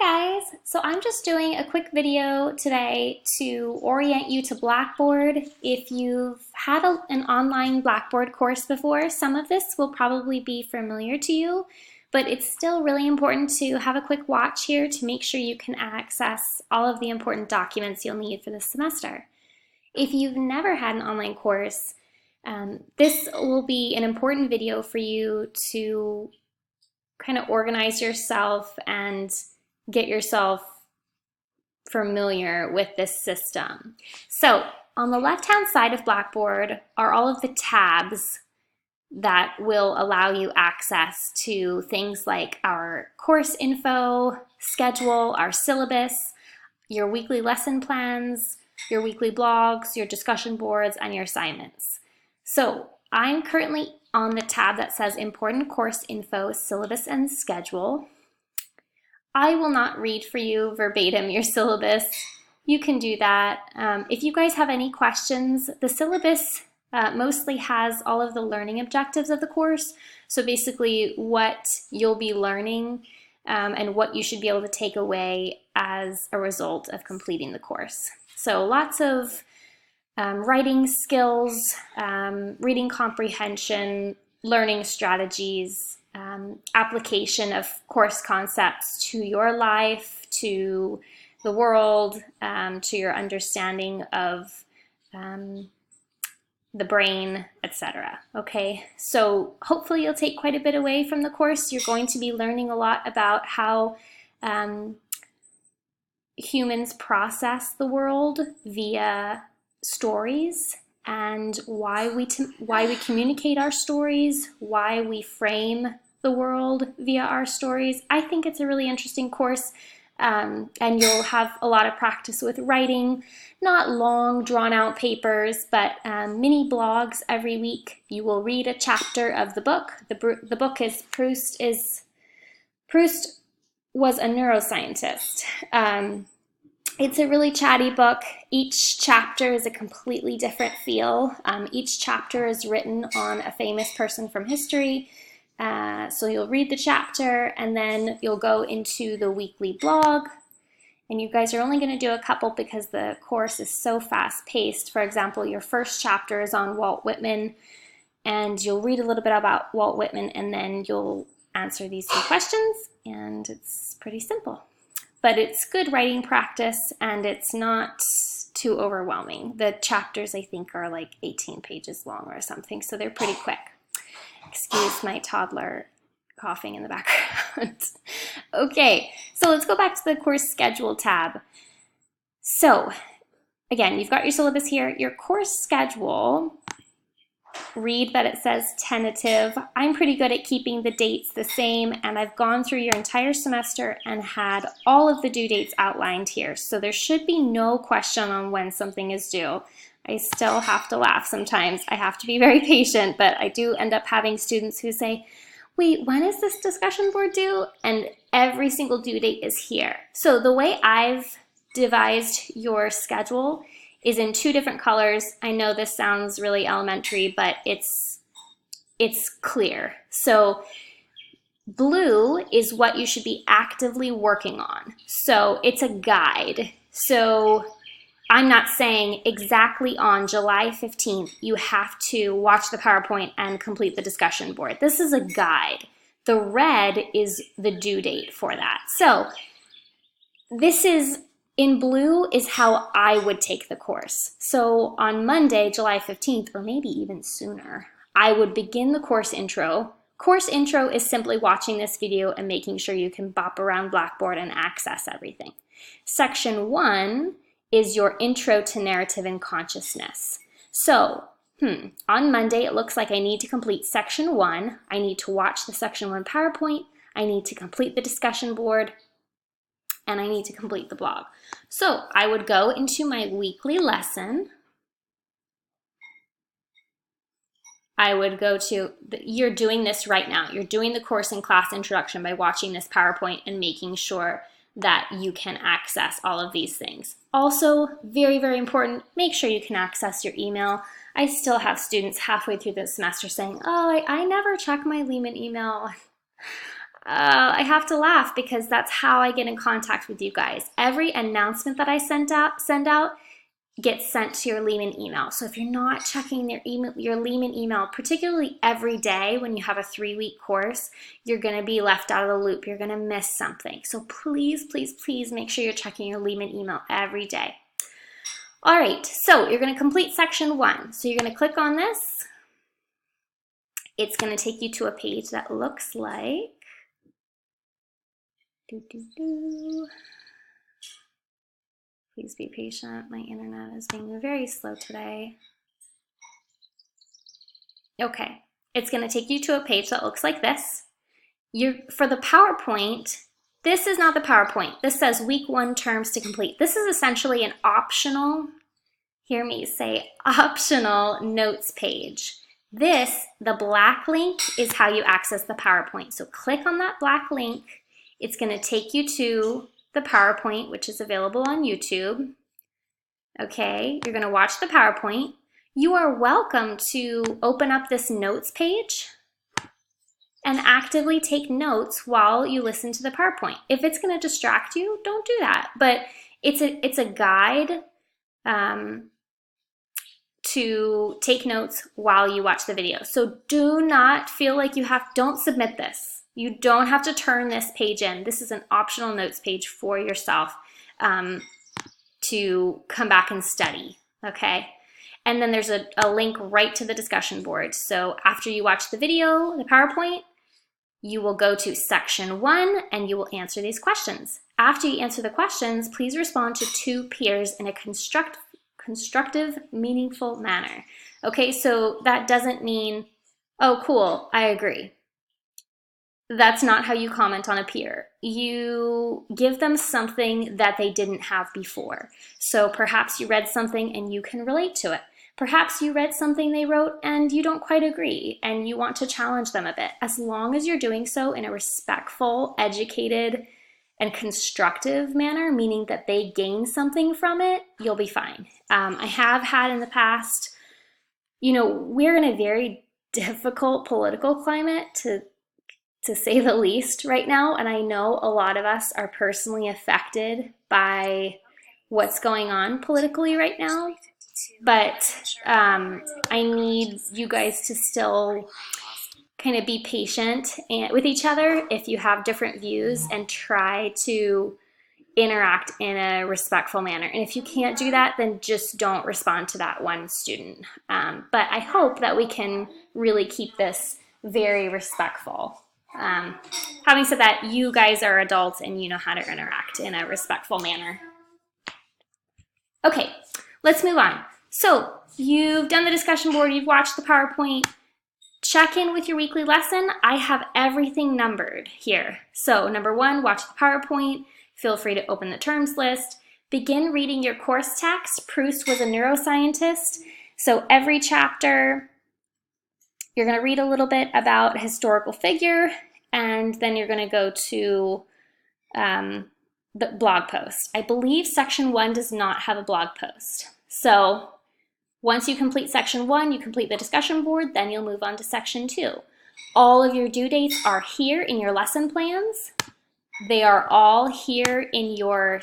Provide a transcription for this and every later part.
Hi guys! So I'm just doing a quick video today to orient you to Blackboard. If you've had an online Blackboard course before, some of this will probably be familiar to you, but it's still really important to have a quick watch here to make sure you can access all of the important documents you'll need for this semester. If you've never had an online course, this will be an important video for you to kind of organize yourself and get yourself familiar with this system. So on the left-hand side of Blackboard are all of the tabs that will allow you access to things like our course info, schedule, our syllabus, your weekly lesson plans, your weekly blogs, your discussion boards, and your assignments. So I'm currently on the tab that says Important Course Info, Syllabus and Schedule. I will not read for you verbatim your syllabus. You can do that. If you guys have any questions, the syllabus mostly has all of the learning objectives of the course. So basically what you'll be learning and what you should be able to take away as a result of completing the course. So lots of writing skills, reading comprehension, learning strategies, application of course concepts to your life, to the world, to your understanding of the brain, etc. Okay, so hopefully you'll take quite a bit away from the course. You're going to be learning a lot about how humans process the world via stories, and why we communicate our stories, why we frame the world via our stories. I think it's a really interesting course, and you'll have a lot of practice with writing, not long drawn-out papers, but mini blogs every week. You will read a chapter of the book. The book is Proust was a neuroscientist. It's a really chatty book. Each chapter is a completely different feel. Each chapter is written on a famous person from history. So you'll read the chapter and then you'll go into the weekly blog. And you guys are only going to do a couple because the course is so fast-paced. For example, your first chapter is on Walt Whitman, and you'll read a little bit about Walt Whitman and then you'll answer these 3 questions, and it's pretty simple. But it's good writing practice and it's not too overwhelming. The chapters, I think, are like 18 pages long or something, so they're pretty quick. Excuse my toddler coughing in the background. Okay, so let's go back to the course schedule tab. So again, you've got your syllabus here. Your course schedule, read that it says tentative. I'm pretty good at keeping the dates the same, and I've gone through your entire semester and had all of the due dates outlined here. So there should be no question on when something is due. I still have to laugh sometimes. I have to be very patient, but I do end up having students who say, wait, when is this discussion board due? And every single due date is here. So the way I've devised your schedule is in 2 different colors. I know this sounds really elementary, but it's clear. So blue is what you should be actively working on. So it's a guide. So I'm not saying exactly on July 15th, you have to watch the PowerPoint and complete the discussion board. This is a guide. The red is the due date for that. So this is, in blue is how I would take the course. So on Monday, July 15th, or maybe even sooner, I would begin the course intro. Course intro is simply watching this video and making sure you can bop around Blackboard and access everything. Section 1 is your intro to narrative and consciousness. So, on Monday, it looks like I need to complete section 1. I need to watch the section 1 PowerPoint. I need to complete the discussion board, and I need to complete the blog. So I would go into my weekly lesson. I would go to, you're doing this right now. You're doing the course and class introduction by watching this PowerPoint and making sure that you can access all of these things. Also, very, very important, make sure you can access your email. I still have students halfway through the semester saying, oh, I never check my Lehman email. I have to laugh because that's how I get in contact with you guys. Every announcement that I send out gets sent to your Lehman email. So if you're not checking your Lehman email, particularly every day when you have a 3-week course, you're going to be left out of the loop. You're going to miss something. So please, please, please make sure you're checking your Lehman email every day. All right, so you're going to complete section 1. So you're going to click on this. It's going to take you to a page that looks like Please be patient. My internet is being very slow today. Okay, it's going to take you to a page that looks like this. For the PowerPoint, this is not the PowerPoint. This says week 1 terms to complete. This is essentially an optional, hear me say, optional notes page. This, the black link, is how you access the PowerPoint. So click on that black link. It's going to take you to the PowerPoint, which is available on YouTube. Okay, you're going to watch the PowerPoint. You are welcome to open up this notes page and actively take notes while you listen to the PowerPoint. If it's going to distract you, don't do that. But it's a guide to take notes while you watch the video. So do not feel like don't submit this. You don't have to turn this page in. This is an optional notes page for yourself to come back and study, okay? And then there's a link right to the discussion board. So after you watch the video, the PowerPoint, you will go to section 1 and you will answer these questions. After you answer the questions, please respond to 2 peers in a constructive, meaningful manner. Okay, so that doesn't mean, oh, cool, I agree. That's not how you comment on a peer. You give them something that they didn't have before. So perhaps you read something and you can relate to it. Perhaps you read something they wrote and you don't quite agree and you want to challenge them a bit. As long as you're doing so in a respectful, educated, and constructive manner, meaning that they gain something from it, you'll be fine. I have had in the past, we're in a very difficult political climate to say the least right now, and I know a lot of us are personally affected by what's going on politically right now, but I need you guys to still kind of be patient with each other if you have different views and try to interact in a respectful manner. And if you can't do that, then just don't respond to that one student. But I hope that we can really keep this very respectful. Having said that, you guys are adults and you know how to interact in a respectful manner. Okay, let's move on. So you've done the discussion board, you've watched the PowerPoint. Check in with your weekly lesson. I have everything numbered here. So number 1, watch the PowerPoint. Feel free to open the terms list. Begin reading your course text. Proust was a neuroscientist. So every chapter, you're going to read a little bit about a historical figure, and then you're going to go to the blog post. I believe section 1 does not have a blog post. So once you complete section 1, you complete the discussion board, then you'll move on to section 2. All of your due dates are here in your lesson plans. They are all here in your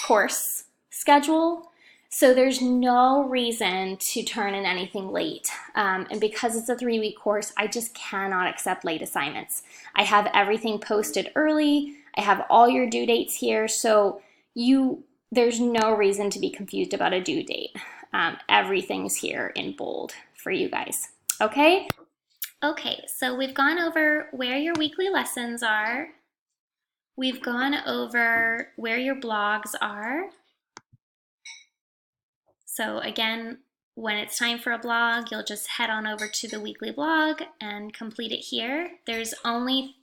course schedule. So there's no reason to turn in anything late. And because it's a 3-week course, I just cannot accept late assignments. I have everything posted early. I have all your due dates here. So there's no reason to be confused about a due date. Everything's here in bold for you guys. Okay? Okay, so we've gone over where your weekly lessons are. We've gone over where your blogs are. So again, when it's time for a blog, you'll just head on over to the weekly blog and complete it here. There's only,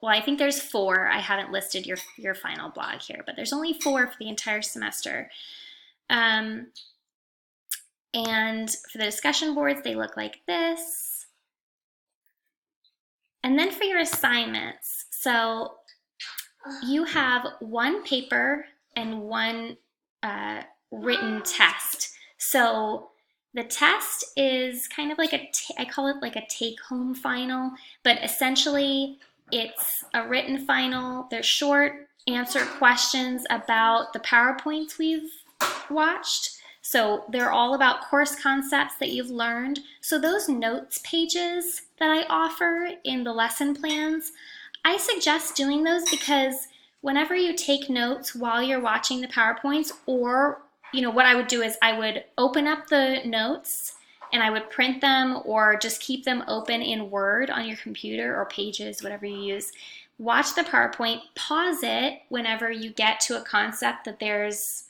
well, I think there's 4. I haven't listed your final blog here, but there's only 4 for the entire semester. And for the discussion boards, they look like this. And then for your assignments, so you have 1 paper and 1 written test. So The test is kind of like I call it like a take-home final, but essentially it's a written final. They're short answer questions about the PowerPoints we've watched. So they're all about course concepts that you've learned. So those notes pages that I offer in the lesson plans, I suggest doing those because whenever you take notes while you're watching the PowerPoints, or what I would do is I would open up the notes and I would print them or just keep them open in Word on your computer or Pages, whatever you use. Watch the PowerPoint, pause it whenever you get to a concept that there's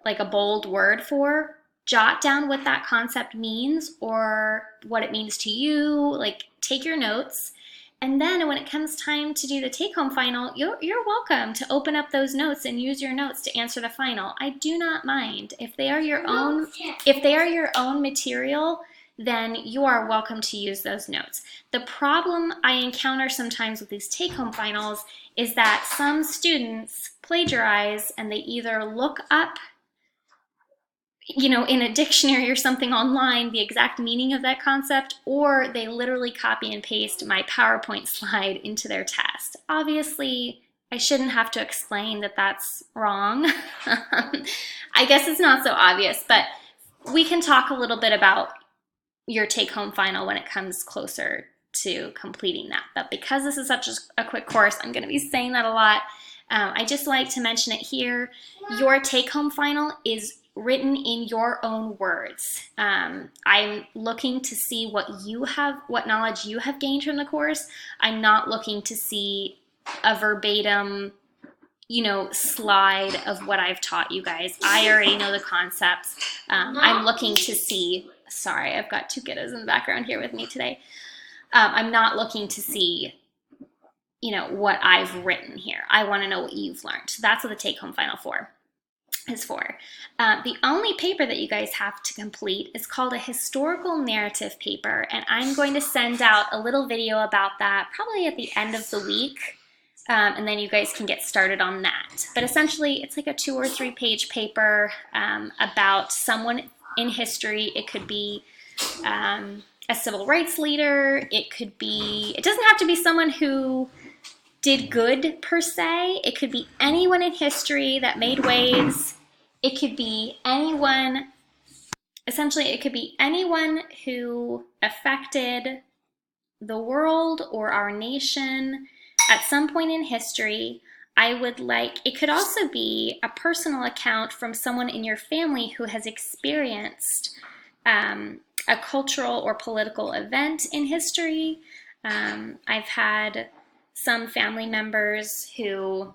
like a bold word for, jot down what that concept means or what it means to you, like take your notes. And then when it comes time to do the take-home final, you're welcome to open up those notes and use your notes to answer the final. I do not mind. If they are your own material, then you are welcome to use those notes. The problem I encounter sometimes with these take-home finals is that some students plagiarize and they either look up in a dictionary or something online, the exact meaning of that concept, or they literally copy and paste my PowerPoint slide into their test. Obviously, I shouldn't have to explain that that's wrong. I guess it's not so obvious, but we can talk a little bit about your take-home final when it comes closer to completing that. But because this is such a quick course, I'm going to be saying that a lot. I just like to mention it here. Your take-home final is written in your own words. I'm looking to see what knowledge you have gained from the course. I'm not looking to see a verbatim, slide of what I've taught you guys. I already know the concepts. I'm looking to see, sorry, I've got two kiddos in the background here with me today. I'm not looking to see what I've written here. I want to know what you've learned. So that's what the take-home final is for. The only paper that you guys have to complete is called a historical narrative paper, and I'm going to send out a little video about that probably at the end of the week, and then you guys can get started on that. But essentially, it's like a 2 or 3 page paper about someone in history. It could be a civil rights leader. It doesn't have to be someone who did good per se. It could be anyone in history that made waves. It could be anyone, essentially it could be anyone who affected the world or our nation at some point in history. It could also be a personal account from someone in your family who has experienced a cultural or political event in history. I've had some family members who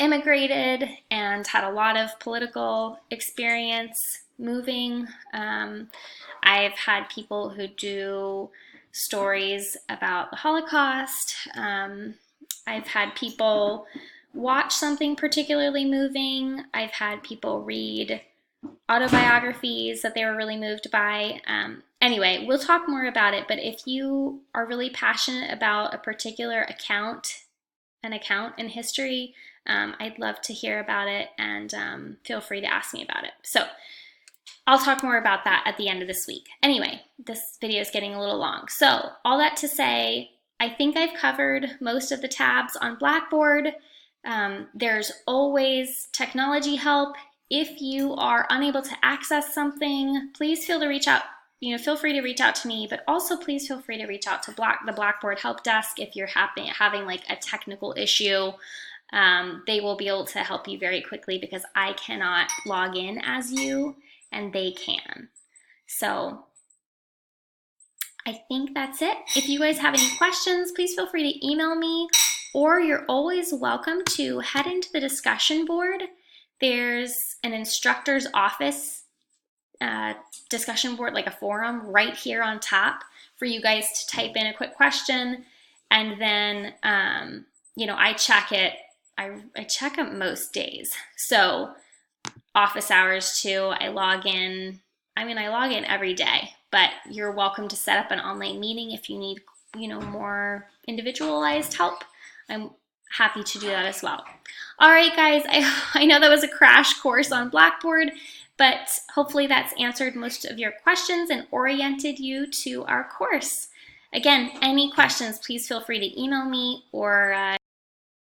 immigrated and had a lot of political experience moving. I've had people who do stories about the Holocaust. I've had people watch something particularly moving. I've had people read autobiographies that they were really moved by. Anyway, we'll talk more about it, but if you are really passionate about a particular account in history, I'd love to hear about it, and feel free to ask me about it. So I'll talk more about that at the end of this week. Anyway, this video is getting a little long. So all that to say, I think I've covered most of the tabs on Blackboard. There's always technology help. If you are unable to access something, please feel free to reach out to me, but also please feel free to reach out to the Blackboard help desk if you're having like a technical issue. They will be able to help you very quickly because I cannot log in as you and they can. So I think that's it. If you guys have any questions, please feel free to email me, or you're always welcome to head into the discussion board. There's an instructor's office discussion board, like a forum right here on top for you guys to type in a quick question, and then I check it. I check it most days. So office hours too. I log in every day, but you're welcome to set up an online meeting if you need, more individualized help. I'm happy to do that as well. All right, guys, I know that was a crash course on Blackboard. But hopefully that's answered most of your questions and oriented you to our course. Again, any questions, please feel free to email me or